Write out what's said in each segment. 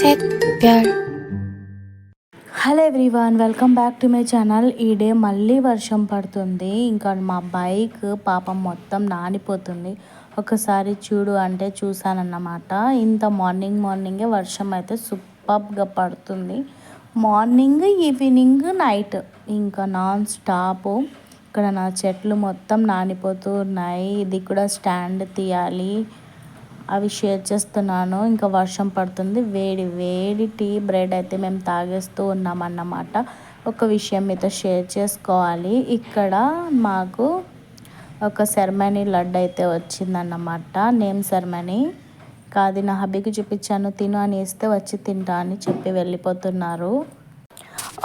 Check प्यार hello everyone, welcome back to my channel. ఈ day మళ్ళీ వర్షం పడుతుంది. ఇంకా మా బైక్ పాపం మొత్తం నానిపోతుంది. ఒకసారి చూడు అంటే చూసానన్నమాట. ఇంత మార్నింగే వర్షం అయితే సూపర్గా పడుతుంది. మార్నింగ్, ఈవినింగ్, నైట్ ఇంకా నాన్ స్టాప్. ఇక్కడ నా చెట్లు మొత్తం నానిపోతూ ఉన్నాయి. ఇది కూడా స్టాండ్ తీయాలి, అవి షేర్ చేస్తున్నాను. ఇంకా వర్షం పడుతుంది. వేడి వేడి టీ బ్రెడ్ అయితే మేము తాగేస్తూ ఉన్నామన్నమాట. ఒక విషయం మీతో షేర్ చేసుకోవాలి. ఇక్కడ మాకు ఒక సెరమనీ లడ్డు అయితే వచ్చిందన్నమాట. నేమ్ సెరమనీ కాదు, నా హబ్బీకి చూపించాను, తిను అని ఇస్తే వచ్చి తింటా అని చెప్పి వెళ్ళిపోతున్నారు.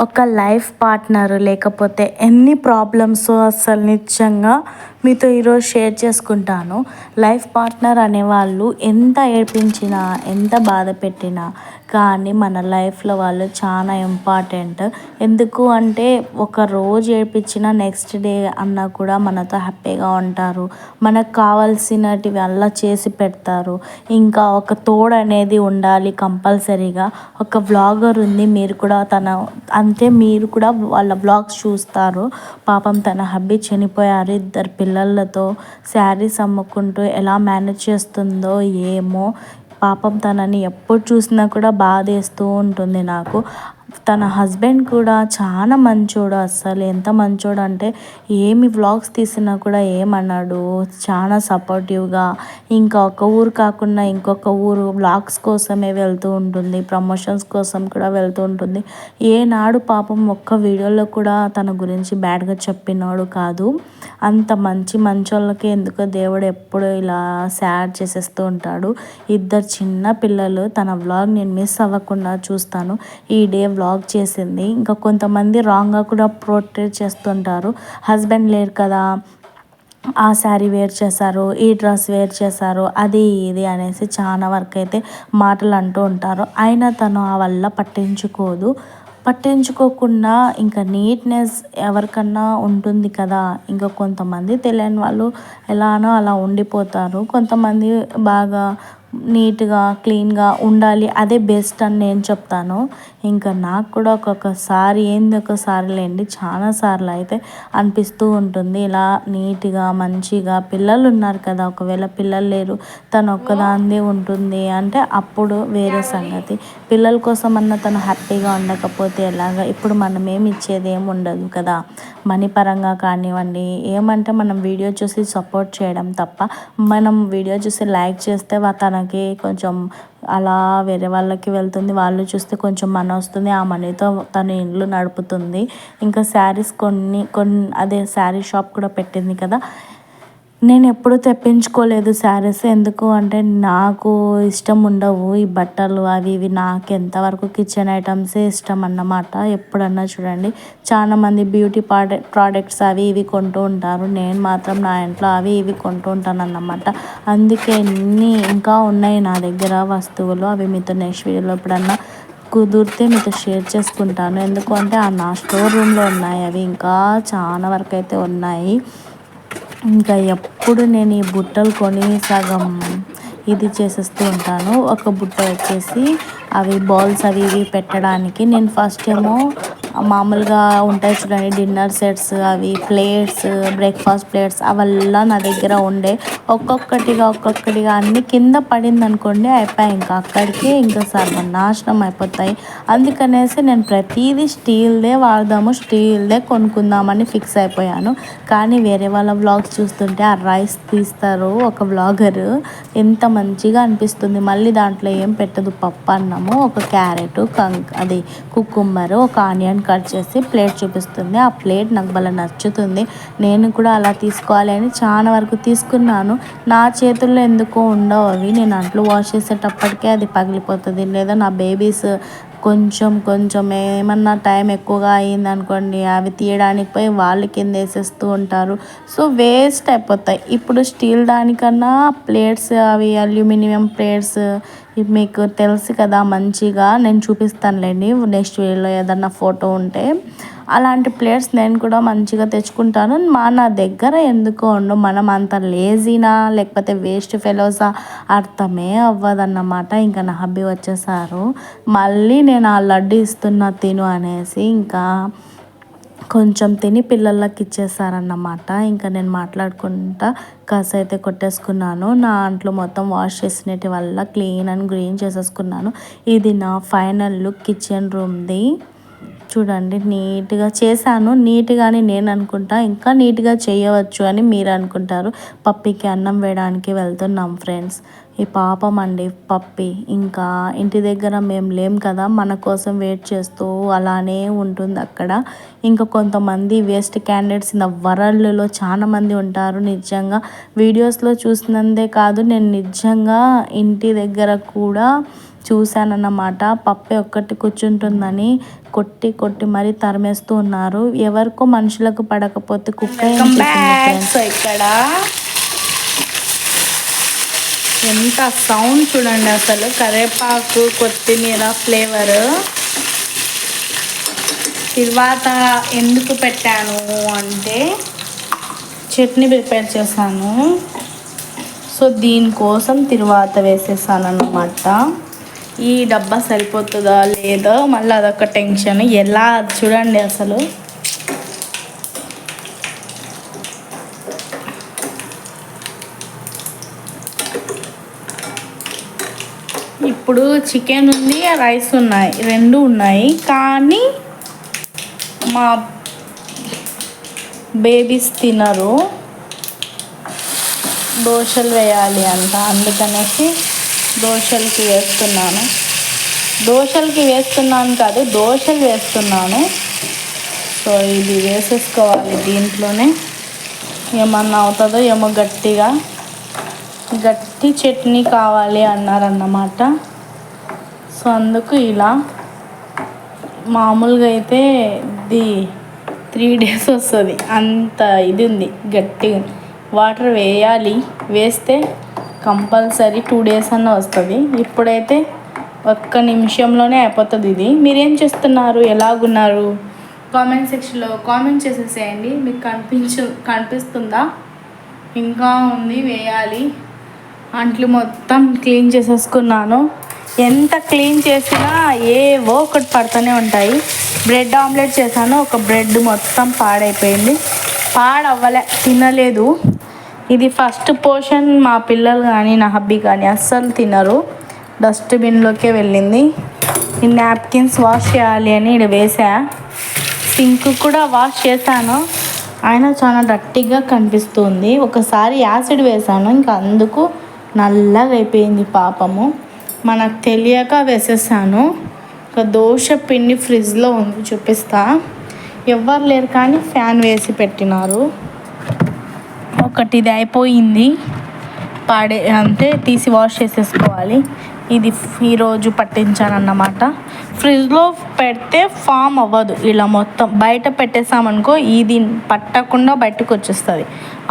ఒక లైఫ్ పార్ట్నర్ లేకపోతే ఎన్ని ప్రాబ్లమ్స్ అసలు నిజంగా మీతో ఈరోజు షేర్ చేసుకుంటాను. లైఫ్ పార్ట్నర్ అనేవాళ్ళు ఎంత ఏడ్పించినా, ఎంత బాధ పెట్టినా కానీ మన లైఫ్లో వాళ్ళు చాలా ఇంపార్టెంట్. ఎందుకు అంటే ఒక రోజు ఏడ్పించిన నెక్స్ట్ డే అన్నా కూడా మనతో హ్యాపీగా ఉంటారు. మనకు కావాల్సినటివి అలా చేసి పెడతారు. ఇంకా ఒక తోడు అనేది ఉండాలి కంపల్సరీగా. ఒక వ్లాగర్ ఉంది, మీరు కూడా మీరు కూడా వాళ్ళ వ్లాగ్స్ చూస్తారు. పాపం తన హబ్బీ చనిపోయారు. 2 పిల్లలతో శారీస్ అమ్ముకుంటూ ఎలా మేనేజ్ చేస్తుందో ఏమో. పాపం తనని ఎప్పుడు చూసినా కూడా బాధేస్తూ ఉంటుంది నాకు. తన హస్బెండ్ కూడా చాలా మంచోడు. అస్సలు ఎంత మంచోడు అంటే ఏమి వ్లాగ్స్ తీసినా కూడా ఏమన్నాడు, చాలా సపోర్టివ్గా. ఇంకా ఒక ఊరు కాకుండా ఇంకొక ఊరు వ్లాగ్స్ కోసమే వెళ్తూ ఉంటుంది, ప్రమోషన్స్ కోసం కూడా వెళ్తూ ఉంటుంది. ఏనాడు పాపం ఒక్క వీడియోలో కూడా తన గురించి బ్యాడ్గా చెప్పినాడు కాదు. అంత మంచోళ్ళకి ఎందుకో దేవుడు ఎప్పుడు ఇలా సాడ్ చేసేస్తూ ఉంటాడు. 2 చిన్న పిల్లలు. తన వ్లాగ్ నేను మిస్ అవ్వకుండా చూస్తాను. ఈ డే వ్లాగ్ చేసింది. ఇంకా కొంతమంది రాంగ్గా కూడా పోర్ట్రేట్ చేస్తుంటారు. హస్బెండ్ లేరు కదా, ఆ శారీ వేర్ చేశారు, ఈ డ్రెస్ వేర్ చేశారు, అది ఇది అనేసి చాలా వరకు అయితే మాటలు అంటూ ఉంటారు. అయినా తను ఆ వల్ల పట్టించుకోకుండా ఇంకా నీట్నెస్ ఎవరికన్నా ఉంటుంది కదా. ఇంకా కొంతమంది తెలియని వాళ్ళు ఎలానో అలా ఉండిపోతారు. కొంతమంది బాగా నీట్గా క్లీన్గా ఉండాలి, అదే బెస్ట్ అని నేను చెప్తాను. ఇంకా నాకు కూడా ఒకసారి లేండి, చాలాసార్లు అయితే అనిపిస్తూ ఉంటుంది ఇలా నీట్గా మంచిగా. పిల్లలు ఉన్నారు కదా, ఒకవేళ పిల్లలు లేరు, తను ఒక్కదాందే ఉంటుంది అంటే అప్పుడు వేరే సంగతి. పిల్లల కోసం అన్న తను హ్యాపీగా ఉండకపోతే ఎలాగా. ఇప్పుడు మనం ఏమి ఇచ్చేది ఏమి ఉండదు కదా, మనీ పరంగా కానివ్వండి. ఏమంటే మనం వీడియో చూసి సపోర్ట్ చేయడం తప్ప, మనం వీడియో చూసి లైక్ చేస్తే తనకి కొంచెం అలా వేరే వాళ్ళకి వెళ్తుంది, వాళ్ళు చూస్తే కొంచెం మనీ వస్తుంది. ఆ మనీతో తను ఇండ్లు నడుపుతుంది. ఇంకా శారీస్ కొన్ని అదే శారీ షాప్ కూడా పెట్టింది కదా. నేను ఎప్పుడు తెప్పించుకోలేదు శారీస్. ఎందుకు అంటే నాకు ఇష్టం ఉండవు ఈ బట్టలు అవి ఇవి. నాకు ఎంతవరకు కిచెన్ ఐటమ్సే ఇష్టం అన్నమాట. ఎప్పుడన్నా చూడండి, చాలామంది బ్యూటీ ప్రోడక్ట్స్ అవి ఇవి కొంటూ ఉంటారు. నేను మాత్రం నా ఇంట్లో అవి ఇవి కొంటూ ఉంటాను అన్నమాట. అందుకే ఇంకా ఉన్నాయి నా దగ్గర వస్తువులు. అవి మీతో నెక్స్ట్ వీడియోలో ఎప్పుడన్నా కుదిరితే మీతో షేర్ చేసుకుంటాను. ఎందుకు అంటే నా స్టోర్ రూమ్లో ఉన్నాయి అవి, ఇంకా చాలా వరకు అయితే ఉన్నాయి. ఇంకా ఎప్పుడు నేను ఈ బుట్టలు కొని సగం ఇది చేసేస్తూ ఉంటాను. ఒక బుట్ట వచ్చేసి అవి బౌల్స్ అవి ఇవి పెట్టడానికి. నేను ఫస్ట్ ఏమో మామూలుగా ఉంటాయి చూడండి డిన్నర్ సెట్స్, అవి ప్లేట్స్, బ్రేక్ఫాస్ట్ ప్లేట్స్ అవల్లా నా దగ్గర ఉండే. ఒక్కొక్కటిగా అన్ని కింద పడింది అనుకోండి, అయిపోయాయి. ఇంకా అక్కడికి ఇంకా సర్వనాశనం అయిపోతాయి. అందుకనేసి నేను ప్రతిదీ స్టీల్దే వాడదాము, స్టీల్దే కొనుక్కుందామని ఫిక్స్ అయిపోయాను. కానీ వేరే వాళ్ళ వ్లాగ్స్ చూస్తుంటే ఆ రైస్ తీస్తారు ఒక వ్లాగర్, ఎంత మంచిగా అనిపిస్తుంది. మళ్ళీ దాంట్లో ఏం పెట్టదు, పప్పు అన్నము, ఒక క్యారెట్, అది కుకుంబర్, ఒక ఆనియన్ కట్ చేసి ప్లేట్ చూపిస్తుంది. ఆ ప్లేట్ నాకు భలే నచ్చుతుంది. నేను కూడా అలా తీసుకోవాలి అని చాలా వరకు తీసుకున్నాను. నా చేతుల్లో ఎందుకో ఉండవు అవి. నేను అంట్లు వాష్ చేసేటప్పటికే అది పగిలిపోతుంది. లేదా నా బేబీస్ కొంచెం ఏమన్నా టైం ఎక్కువగా అయిందనుకోండి, అవి తీయడానికి పోయి వాళ్ళు కింద వేసేస్తూ ఉంటారు. సో వేస్ట్ అయిపోతాయి. ఇప్పుడు స్టీల్ దానికన్నా ప్లేట్స్, అవి అల్యూమినియం ప్లేట్స్ ఇది మీకు తెలుసు కదా, మంచిగా నేను చూపిస్తానులేండి నెక్స్ట్ వీడియోలో ఏదన్నా ఫోటో ఉంటే. అలాంటి ప్లేట్స్ నేను కూడా మంచిగా తెచ్చుకుంటాను. నా దగ్గర ఎందుకో ఉండు, మనం అంత లేజీనా లేకపోతే వేస్ట్ ఫెలోసా అర్థమే అవ్వదన్నమాట. ఇంకా నా హబ్బీ వచ్చేసారు, మళ్ళీ నేను ఆ లడ్డు ఇస్తున్నా తిను అనేసి ఇంకా కొంచెం తిని పిల్లలకి ఇచ్చేసారన్నమాట. ఇంకా నేను మాట్లాడుకుంటా కసు అయితే కొట్టేసుకున్నాను. నా అంట్లు మొత్తం వాష్ చేసినటి వల్ల క్లీన్ అండ్ గ్రీన్ చేసేసుకున్నాను. ఇది నా ఫైనల్ లుక్ కిచెన్ రూమ్ది. చూడండి నీట్గా చేశాను. నీట్గానే నేను అనుకుంటా, ఇంకా నీట్గా చేయవచ్చు అని మీరు అనుకుంటారు. పప్పికి అన్నం వేయడానికి వెళ్తున్నాం ఫ్రెండ్స్. ఈ పాపం అండి పప్పి, ఇంకా ఇంటి దగ్గర మేము లేం కదా, మన కోసం వెయిట్ చేస్తూ అలానే ఉంటుంది అక్కడ. ఇంకా కొంతమంది వేస్ట్ క్యాండిడేట్స్ ఇన్ ద వరల్డ్లో చాలా మంది ఉంటారు. నిజంగా వీడియోస్లో చూసినందే కాదు, నేను నిజంగా ఇంటి దగ్గర కూడా చూశానన్నమాట. పప్పి ఒక్కటి కూర్చుంటుందని కొట్టి కొట్టి మరీ తరిమేస్తూ ఉన్నారు. ఎవరికో మనుషులకు పడకపోతే కుక్క ఇక్కడ ఎంత సౌండ్ చూడండి అసలు. కరివేపాకు కొత్తిమీర ఫ్లేవర్. తర్వాత ఎందుకు పెట్టాను అంటే చట్నీ ప్రిపేర్ చేశాను, సో దీనికోసం తిరువాత వేసేసాను అన్నమాట. ఈ డబ్బా సరిపోతుందా లేదా మళ్ళీ అదొక టెన్షన్. ఎలా చూడండి అసలు. ఇప్పుడు చికెన్ ఉంది, రైస్ ఉన్నాయి, రెండు ఉన్నాయి. కానీ మా బేబీస్ తినరు, దోశలు వేయాలి అంట. అందుకనేసి దోశలకి వేస్తున్నాను. దోశలకి వేస్తున్నాను కాదు, దోశలు వేస్తున్నాను. సో ఇది వేసేసుకోవాలి. దీంట్లోనే ఏమన్నా అవుతుందో ఏమో, గట్టి చట్నీ కావాలి అన్నారన్నమాట. సో అందుకు ఇలా. మామూలుగా అయితే ఇది 3 days వస్తుంది, అంత ఇది ఉంది, గట్టిగా. వాటర్ వేయాలి, వేస్తే కంపల్సరీ 2 days అన్న వస్తుంది. ఇప్పుడైతే ఒక్క నిమిషంలోనే అయిపోతుంది ఇది. మీరేం చేస్తున్నారు, ఎలాగున్నారు కామెంట్ సెక్షన్లో కామెంట్ చేసేసేయండి. మీకు కనిపిస్తుందా? ఇంకా ఉంది వేయాలి. అంట్లు మొత్తం క్లీన్ చేసేసుకున్నాను. ఎంత క్లీన్ చేసినా ఏవో ఒకటి పడుతూనే ఉంటాయి. బ్రెడ్ ఆమ్లెట్ చేశాను, ఒక బ్రెడ్ మొత్తం పాడైపోయింది. పాడవ్వలే, తినలేదు. ఇది ఫస్ట్ పోర్షన్. మా పిల్లలు కానీ నా హబ్బీ కానీ అస్సలు తినరు, డస్ట్బిన్లోకే వెళ్ళింది. ఈ నాప్కిన్స్ వాష్ చేయాలి అని ఇక్కడ వేసా. సింక్ కూడా వాష్ చేశాను, అయినా చాలా డట్టిగా కనిపిస్తుంది. ఒకసారి యాసిడ్ వేసాను, ఇంకా అందుకు నల్లగా అయిపోయింది పాపము. మనకు తెలియక వేసేసాను. ఒక దోశ పిండి ఫ్రిడ్జ్లో ఉంది, చూపిస్తా. ఎవ్వరు లేరు కానీ ఫ్యాన్ వేసి పెట్టినారు. ఒకటి ఇది అయిపోయింది, అంటే తీసి వాష్ చేసేసుకోవాలి. ఇది ఈరోజు పట్టించానన్నమాట. ఫ్రిడ్జ్లో పెడితే ఫామ్ అవ్వదు, ఇలా మొత్తం బయట పెట్టేసామనుకో ఇది పట్టకుండా బయటకు వచ్చేస్తుంది.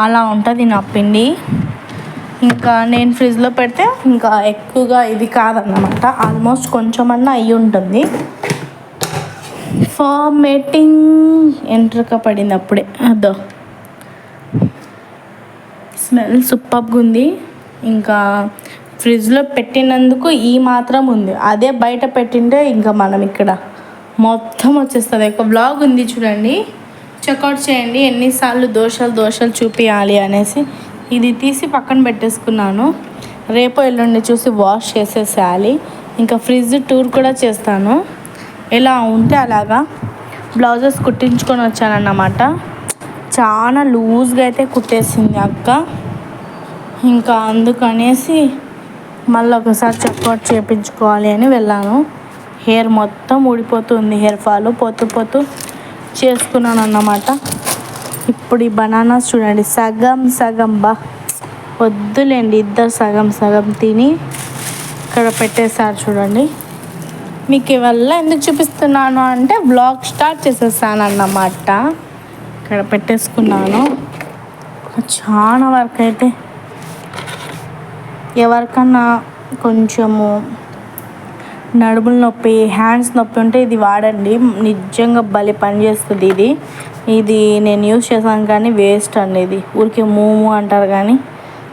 అలా ఉంటుంది నా పిండి. ఇంకా నేను ఫ్రిడ్జ్లో పెడితే ఇంకా ఎక్కువగా ఇది కాదన్నమాట, ఆల్మోస్ట్ కొంచెమన్నా అయ్యి ఉంటుంది. ఫార్మేటింగ్ ఎంట్రక పడింది అప్పుడే. అదో స్మెల్ సూపర్గా ఉంది. ఇంకా ఫ్రిడ్జ్లో పెట్టినందుకు ఈ మాత్రం ఉంది, అదే బయట పెట్టింటే ఇంకా మనం ఇక్కడ మొత్తం వచ్చేస్తుంది. ఒక బ్లాగ్ ఉంది చూడండి, చెక్అవుట్ చేయండి. ఎన్నిసార్లు దోశలు చూపించాలి అనేసి ఇది తీసి పక్కన పెట్టేసుకున్నాను. రేపు ఎల్లుండి చూసి వాష్ చేసేసేయాలి. ఇంకా ఫ్రిడ్జ్ టూర్ కూడా చేస్తాను. ఎలా ఉంటే అలాగా బ్లౌజెస్ కుట్టించుకొని వచ్చానన్నమాట. చాలా లూజ్గా అయితే కుట్టేసింది అక్క. ఇంకా అందుకనేసి మళ్ళీ ఒకసారి చెక్అవుట్ చేయించుకోవాలి అని వెళ్ళాను. హెయిర్ మొత్తం ఊడిపోతుంది, హెయిర్ ఫాల్ పోతూ చేసుకున్నాను అన్నమాట. ఇప్పుడు ఈ బనానాస్ చూడండి, సగం వద్దులేండి, ఇద్దరు సగం తిని ఇక్కడ పెట్టేశారు చూడండి. మీకు ఇవల్ల ఎందుకు చూపిస్తున్నాను అంటే బ్లాగ్ స్టార్ట్ చేసేసాను అన్నమాట. ఇక్కడ పెట్టేసుకున్నాను. చాలా వరకు అయితే ఎవరికన్నా కొంచెము నడుముల నొప్పి, హ్యాండ్స్ నొప్పి ఉంటే ఇది వాడండి. నిజంగా భలే పనిచేస్తుంది ఇది నేను యూజ్ చేశాను కానీ వేస్ట్ అండి. ఇది ఊరికే మూము అంటారు కానీ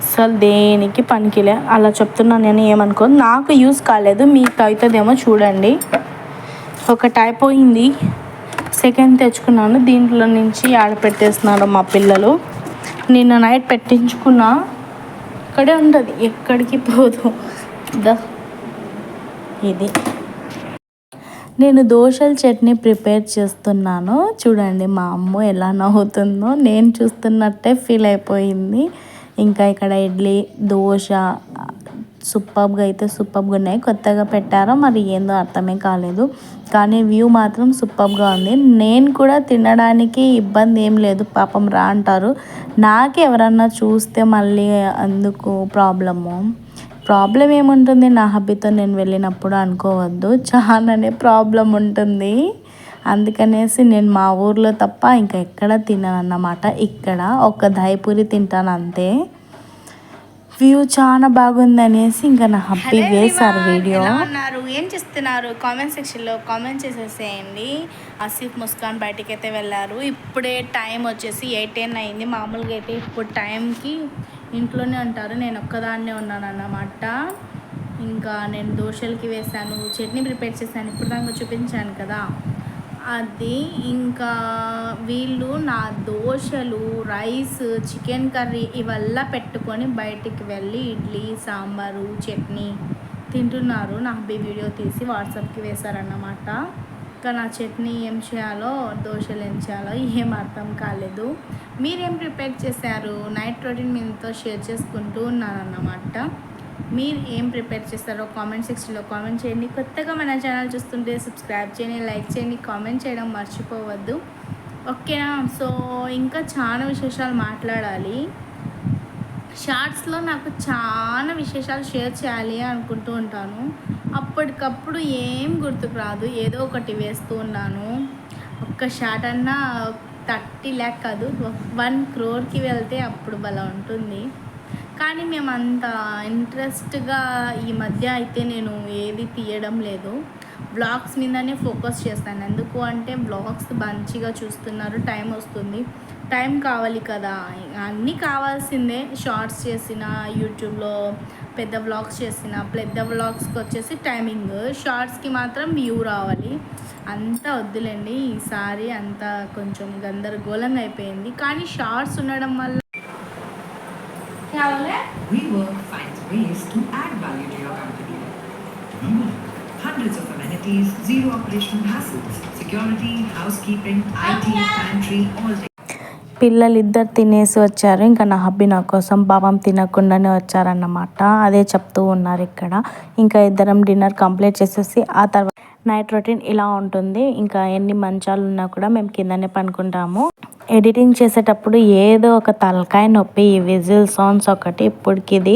అసలు దేనికి పనికిలే. అలా చెప్తున్నాను నేను, ఏమనుకో. నాకు యూజ్ కాలేదు, మీకు అవుతుందేమో చూడండి. ఒకటి అయిపోయింది, సెకండ్ తెచ్చుకున్నాను. దీంట్లో నుంచి ఆడపెట్టేస్తున్నారు మా పిల్లలు. నిన్న నైట్ పెట్టించుకున్నా, ఇక్కడే ఉంటుంది, ఎక్కడికి పోదు. ఇది నేను దోశల చట్నీ ప్రిపేర్ చేస్తున్నాను. చూడండి మా అమ్మ ఎలా నవ్వుతుందో, నేను చూస్తున్నట్టే ఫీల్ అయిపోయింది. ఇంకా ఇక్కడ ఇడ్లీ, దోశ సూపర్గా ఉన్నాయి. కొత్తగా పెట్టారో మరి ఏందో అర్థమే కాలేదు, కానీ వ్యూ మాత్రం సూపర్గా ఉంది. నేను కూడా తినడానికి ఇబ్బంది ఏం లేదు, పాపం రా అంటారు. నాకు ఎవరన్నా చూస్తే మళ్ళీ అందుకు ప్రాబ్లం ఏముంటుంది, నా హబ్బీతో నేను వెళ్ళినప్పుడు అనుకోవద్దు, చాలానే ప్రాబ్లం ఉంటుంది. అందుకనేసి నేను మా ఊర్లో తప్ప ఇంకా ఎక్కడ తినను అన్నమాట. ఇక్కడ ఒక దహిపూరి తింటాను అంతే. వ్యూ చాలా బాగుంది అనేసి ఇంకా నా హబ్బీ వేశారు వీడియో. అన్నారు, ఏం చేస్తున్నారు కామెంట్ సెక్షన్లో కామెంట్ చేసేసేయండి. ఆసిఫ్, ముస్కాన్ బయటికి అయితే వెళ్ళారు. ఇప్పుడే టైం వచ్చేసి 8:10 అయింది. మామూలుగా అయితే ఇప్పుడు టైంకి ఇంట్లోనే ఉంటారు, నేను ఒక్కదాన్నే ఉన్నాను అన్నమాట. ఇంకా నేను దోశలకి వేసాను, చట్నీ ప్రిపేర్ చేశాను, ఇప్పుడు దాకా చూపించాను కదా అది. ఇంకా వీళ్ళు నా దోశలు, రైస్, చికెన్ కర్రీ ఇవల్ల పెట్టుకొని బయటికి వెళ్ళి ఇడ్లీ, సాంబారు, చట్నీ తింటున్నారు. నా హబ్బీ వీడియో తీసి వాట్సాప్కి వేశారన్నమాట. ఇంకా నా చట్నీ ఏం చేయాలో, దోశలు ఏం చేయాలో ఏం అర్థం కాలేదు. మీరేం ప్రిపేర్ చేశారు? నైట్ రొటీన్ మీతో షేర్ చేసుకుంటూ ఉన్నానన్నమాట. మీరు ఏం ప్రిపేర్ చేస్తారో కామెంట్ సెక్షన్లో కామెంట్ చేయండి. కొత్తగా మన ఛానల్ చూస్తుంటే సబ్స్క్రైబ్ చేయండి, లైక్ చేయండి, కామెంట్ చేయడం మర్చిపోవద్దు. ఓకేనా? సో ఇంకా చాలా విశేషాలు మాట్లాడాలి. షార్ట్స్లో నాకు చాలా విశేషాలు షేర్ చేయాలి అనుకుంటూ ఉంటాను, అప్పటికప్పుడు ఏం గుర్తుకు రాదు, ఏదో ఒకటి వేస్తూ ఉన్నాను. ఒక్క షార్ట్ అన్నా 30 lakh కాదు 1 crore వెళ్తే అప్పుడు భలే ఉంటుంది. కానీ మేము అంత ఇంట్రెస్ట్గా ఈ మధ్య అయితే నేను ఏది తీయడం లేదు, బ్లాగ్స్ మీదనే ఫోకస్ చేస్తాను. ఎందుకు అంటే బ్లాగ్స్ మంచిగా చూస్తున్నారు, టైం వస్తుంది, టైం కావాలి కదా, అన్నీ కావాల్సిందే. షార్ట్స్ చేసిన, యూట్యూబ్లో పెద్ద వ్లాగ్స్ చేసిన, పెద్ద వ్లాగ్స్కి వచ్చేసి టైమింగ్, షార్ట్స్కి మాత్రం వ్యూ రావాలి. అంతా వద్దులేండి, ఈసారి అంతా కొంచెం గందరగోళంగా అయిపోయింది. కానీ షార్ట్స్ ఉండడం వల్ల WeWork finds ways to add value to your company. Hundreds of amenities, zero operational hassles, security, housekeeping, IT, pantry, all day. పిల్లలిద్దరు తినేసి వచ్చారు. ఇంకా నా హబ్బీ నా కోసం పాపం తినకుండానే వచ్చారన్నమాట. అదే చెప్తూ ఉన్నారు ఇక్కడ. ఇంకా ఇద్దరం డిన్నర్ కంప్లీట్ చేసేసి ఆ తర్వాత నైట్ రొటీన్ ఇలా ఉంటుంది. ఇంకా ఎన్ని మంచాలు ఉన్నా కూడా మేము కిందనే పనుకుంటాము. ఎడిటింగ్ చేసేటప్పుడు ఏదో ఒక తలకాయ నొప్పి, ఈ విజిల్ సౌండ్స్ ఒకటి. ఇప్పటికి ఇది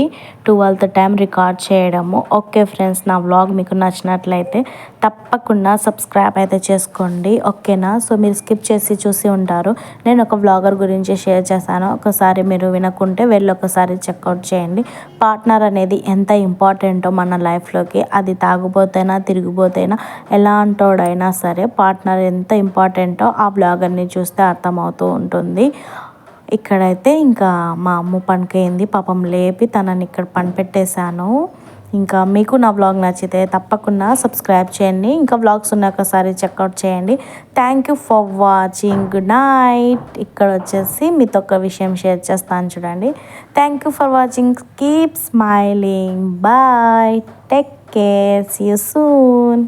12th టైం రికార్డ్ చేయడము. ఓకే ఫ్రెండ్స్, నా వ్లాగ్ మీకు నచ్చినట్లయితే తప్పకుండా సబ్స్క్రైబ్ అయితే చేసుకోండి, ఓకేనా? సో మీరు స్కిప్ చేసి చూసి ఉంటారు. నేను ఒక వ్లాగర్ గురించి షేర్ చేశాను, ఒకసారి మీరు వినకుంటే వెళ్ళి ఒకసారి చెక్అవుట్ చేయండి. పార్ట్నర్ అనేది ఎంత ఇంపార్టెంటో మన లైఫ్లోకి, అది తాగుబోతైనా తిరిగిపోతైనా ఎలాంటోడైనా సరే పార్ట్నర్ ఎంత ఇంపార్టెంటో ఆ వ్లాగర్ని చూస్తే అర్థమవుతుంది ఉంటుంది. ఇక్కడైతే ఇంకా మా అమ్మ పనికైంది, పాపం లేపి తనని ఇక్కడ పని పెట్టేశాను. ఇంకా మీకు నా వ్లాగ్ నచ్చితే తప్పకుండా సబ్స్క్రైబ్ చేయండి, ఇంకా వ్లాగ్స్ ఉన్న ఒకసారి చెక్అవుట్ చేయండి. Thank you for watching, good night. ఇక్కడ వచ్చేసి మీతో ఒక విషయం షేర్ చేస్తాను చూడండి. Thank you for watching, keep smiling, bye, take care, see you soon.